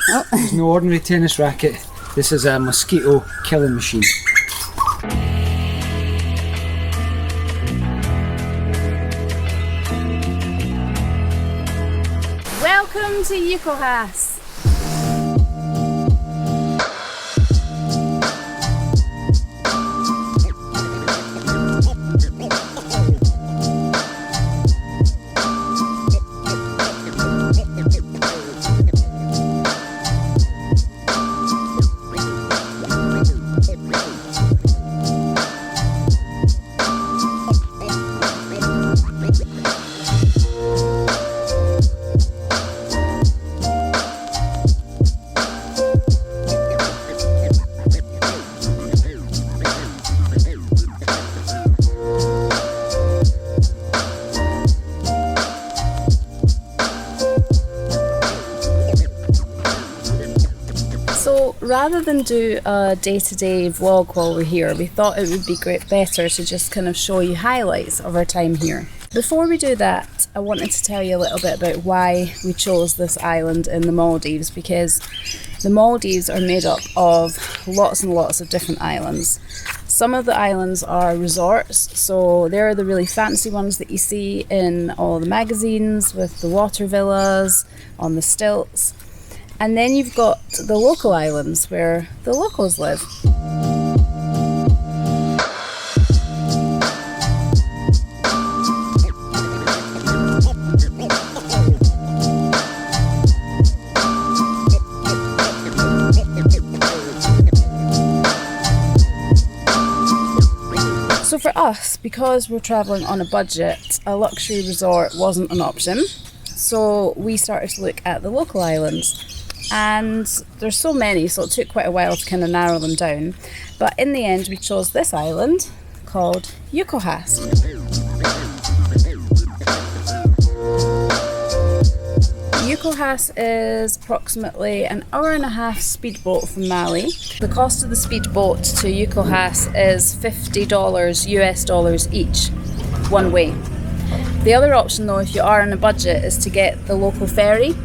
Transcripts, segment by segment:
Oh. It's no ordinary tennis racket. This is a mosquito killing machine. Welcome to Ukulhas. So rather than do a day-to-day vlog while we're here, we thought it would be better to just kind of show you highlights of our time here. Before we do that, I wanted to tell you a little bit about why we chose this island in the Maldives, because the Maldives are made up of lots and lots of different islands. Some of the islands are resorts, so they're the really fancy ones that you see in all the magazines with the water villas on the stilts. And then you've got the local islands where the locals live. So for us, because we're travelling on a budget, a luxury resort wasn't an option. So we started to look at the local islands. And there's so many, so it took quite a while to kind of narrow them down. But in the end, we chose this island called Ukulhas. Ukulhas is approximately an hour and a half speedboat from Mali. The cost of the speedboat to Ukulhas is $50 US dollars each, one way. The other option though, if you are on a budget, is to get the local ferry.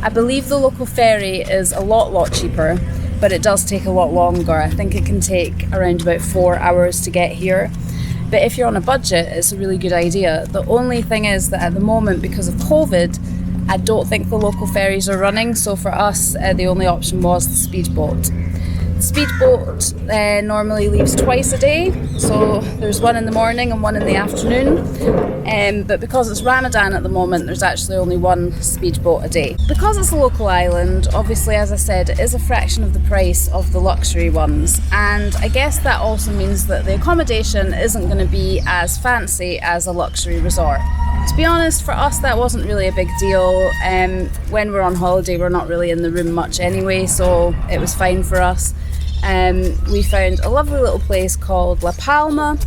I believe the local ferry is a lot cheaper, but it does take a lot longer. I think it can take around about 4 hours to get here. But if you're on a budget, it's a really good idea. The only thing is that at the moment, because of COVID, I don't think the local ferries are running. So for us, the only option was the speedboat. The speedboat normally leaves twice a day, so there's one in the morning and one in the afternoon. But because it's Ramadan at the moment, there's actually only one speedboat a day. Because it's a local island, obviously, as I said, it is a fraction of the price of the luxury ones. And I guess that also means that the accommodation isn't going to be as fancy as a luxury resort. To be honest, for us that wasn't really a big deal. When we're on holiday, we're not really in the room much anyway, so it was fine for us. We found a lovely little place called La Palma,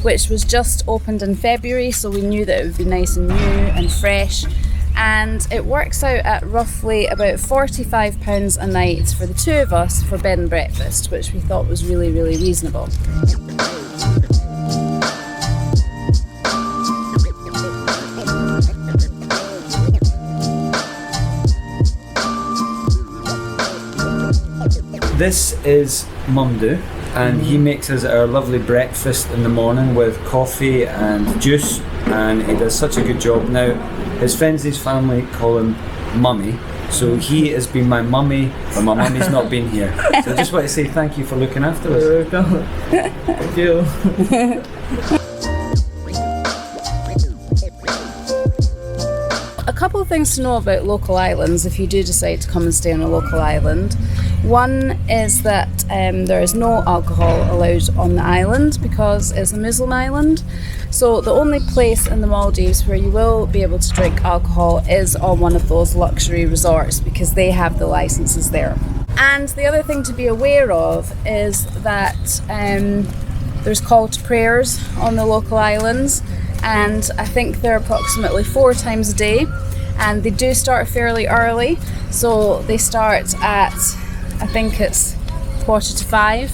which was just opened in February, so we knew that it would be nice and new and fresh. And it works out at roughly about £45 a night for the two of us for bed and breakfast, which we thought was really reasonable. This is Mondo, and he makes us our lovely breakfast in the morning with coffee and juice, and he does such a good job. Now, his friends, his family call him Mummy, so he has been my mummy, but my mummy's not been here. So I just want to say thank you for looking after us. Thank you. A couple of things to know about local islands if you do decide to come and stay on a local island. One is that there is no alcohol allowed on the island because it's a Muslim island. So the only place in the Maldives where you will be able to drink alcohol is on one of those luxury resorts because they have the licenses there. And the other thing to be aware of is that there's call to prayers on the local islands, and I think they're approximately 4 times a day, and they do start fairly early. So they start at, I think it's 4:45.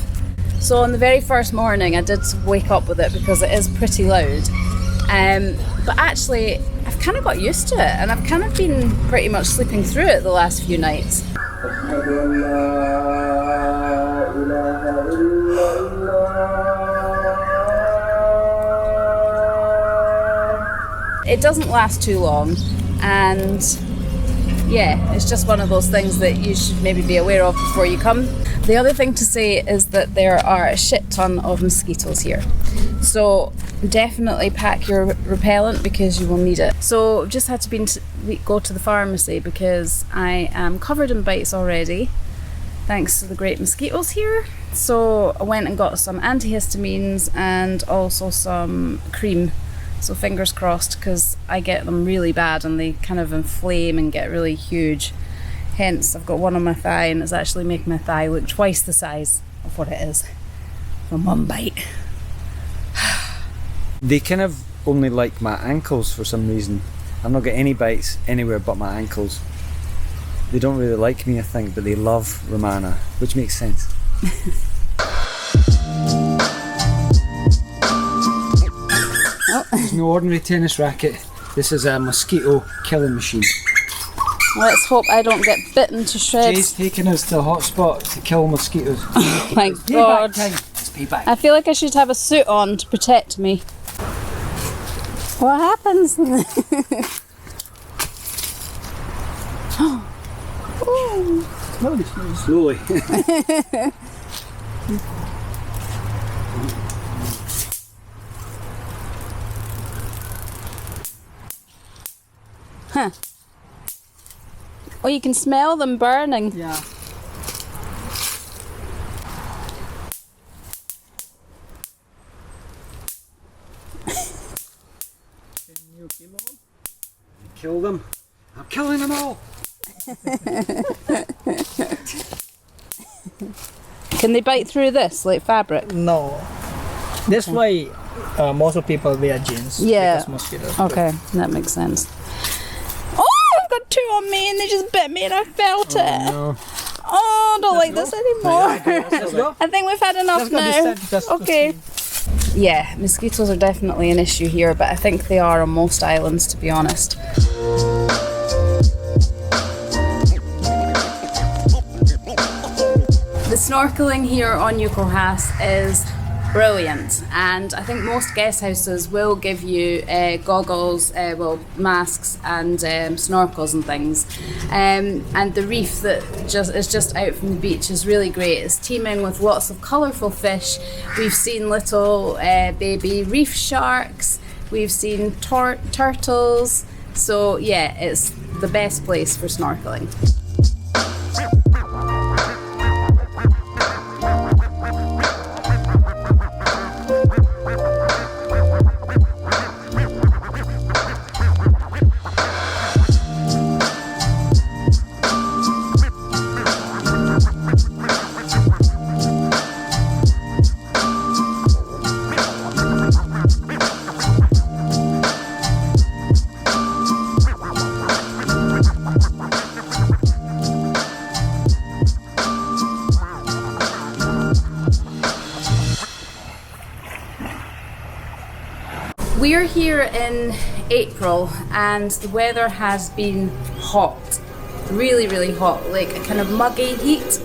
So on the very first morning I did wake up with it because it is pretty loud. But actually I've kind of got used to it, and I've kind of been pretty much sleeping through it the last few nights. أشهد أن لا إله إلا الله. It doesn't last too long, and yeah, it's just one of those things that you should maybe be aware of before you come. The other thing to say is that there are a shit ton of mosquitoes here. So definitely pack your repellent because you will need it. So just had to go to the pharmacy because I am covered in bites already, thanks to the great mosquitoes here. So I went and got some antihistamines and also some cream. So fingers crossed, because I get them really bad and they kind of inflame and get really huge. Hence, I've got one on my thigh and it's actually making my thigh look twice the size of what it is from one bite. They kind of only like my ankles for some reason. I've not got any bites anywhere but my ankles. They don't really like me, I think, but they love Romana, which makes sense. It's no ordinary tennis racket. This is a mosquito killing machine. Let's hope I don't get bitten to shreds. Jay's taking us to a hot spot to kill mosquitoes. Oh my It's god. payback time. It's payback. I feel like I should have a suit on to protect me. What happens? Slowly. Huh. Oh, you can smell them burning. Yeah. Can you kill all? Kill them. I'm killing them all. Can they bite through this like fabric? No. That's why most of people wear jeans. Yeah. Because mosquitoes. Okay, that makes sense. Oh, I've got two on me and they just bit me and I felt it. No. Oh, I don't like this anymore. Let's go. I think we've had enough Let's go this now. side, just Okay. Yeah, mosquitoes are definitely an issue here, but I think they are on most islands, to be honest. The snorkeling here on Ukulhas is brilliant, and I think most guest houses will give you goggles, masks and snorkels and things, and the reef that is just out from the beach is really great. It's teeming with lots of colourful fish. We've seen little baby reef sharks, we've seen turtles, so yeah, it's the best place for snorkeling. We're here in April and the weather has been hot, really, really hot, like a kind of muggy heat,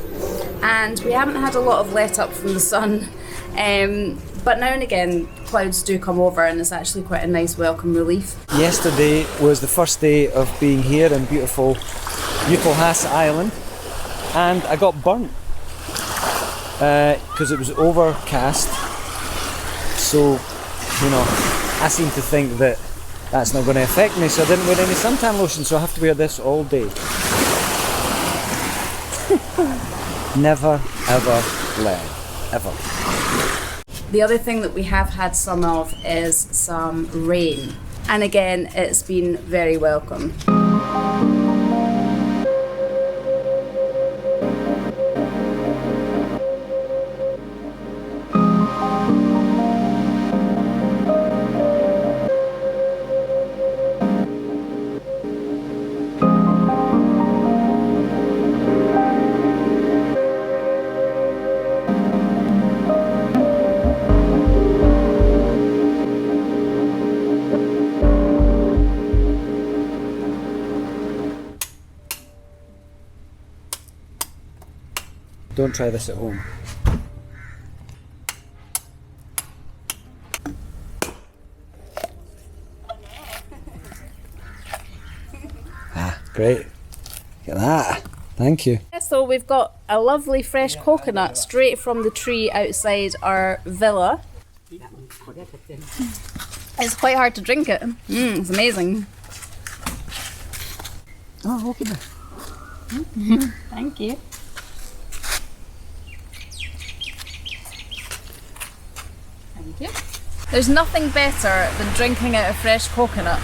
and we haven't had a lot of let up from the sun, but now and again clouds do come over and it's actually quite a nice welcome relief. Yesterday was the first day of being here in beautiful Ukulhas Island, and I got burnt because it was overcast, so you know, I seem to think that that's not going to affect me, so I didn't wear any suntan lotion, so I have to wear this all day. Never ever learn, ever. The other thing that we have had some of is some rain, and again it's been very welcome. Don't try this at home. Great. Look at that. Thank you. So we've got a lovely fresh coconut straight from the tree outside our villa. It's quite hard to drink it. It's amazing. Oh, okay. Thank you. Thank you. There's nothing better than drinking out a fresh coconut.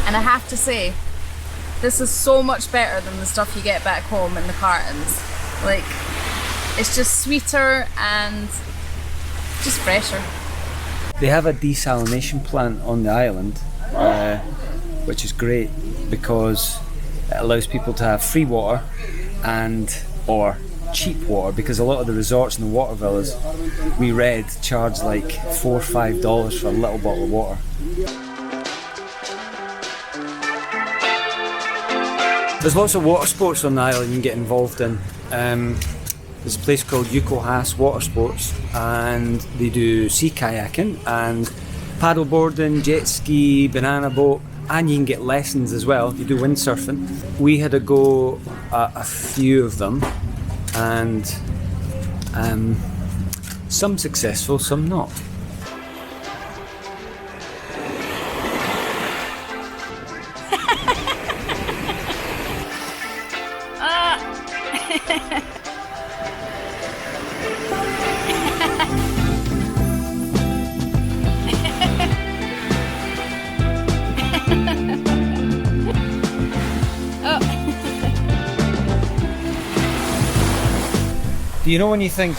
And I have to say, this is so much better than the stuff you get back home in the cartons. Like, it's just sweeter and just fresher. They have a desalination plant on the island, which is great because it allows people to have free water or cheap water, because a lot of the resorts and the water villas we read charge like $4 or $5 for a little bottle of water. There's lots of water sports on the island you can get involved in. There's a place called Ukulhas Water Sports, and they do sea kayaking and paddle boarding, jet ski, banana boat, and you can get lessons as well. You do windsurfing. We had a go at a few of them, and some successful, some not. Do you know when you think,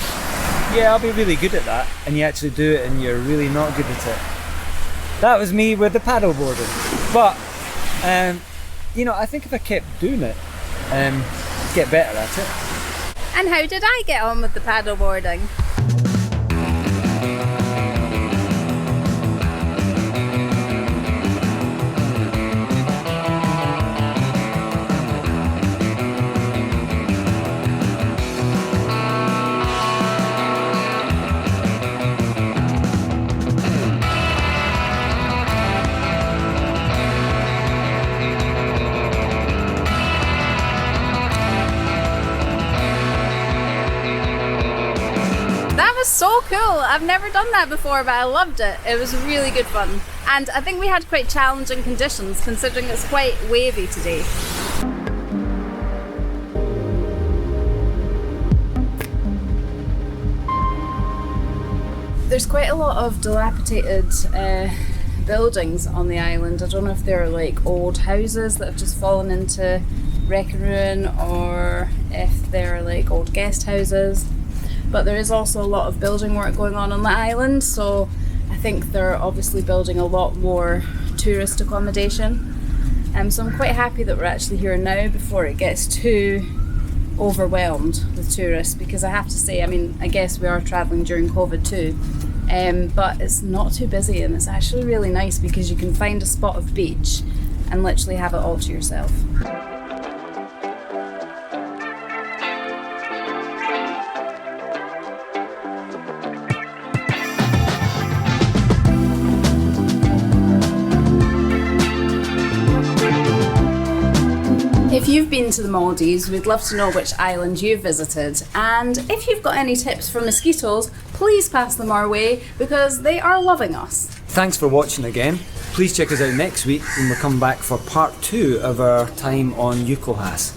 yeah, I'll be really good at that, and you actually do it and you're really not good at it? That was me with the paddle boarding. But, you know, I think if I kept doing it, get better at it. And how did I get on with the paddle boarding? So cool. I've never done that before, but I loved it. It was really good fun. And I think we had quite challenging conditions considering it's quite wavy today. There's quite a lot of dilapidated buildings on the island. I don't know if they're like old houses that have just fallen into wreck and ruin, or if they're like old guest houses. But there is also a lot of building work going on the island, so I think they're obviously building a lot more tourist accommodation. So I'm quite happy that we're actually here now before it gets too overwhelmed with tourists, because I have to say, I mean, I guess we are travelling during COVID too, but it's not too busy, and it's actually really nice because you can find a spot of beach and literally have it all to yourself. If you've been to the Maldives, we'd love to know which island you've visited, and if you've got any tips for mosquitoes, please pass them our way because they are loving us. Thanks for watching again. Please check us out next week when we come back for part 2 of our time on Ukulhas.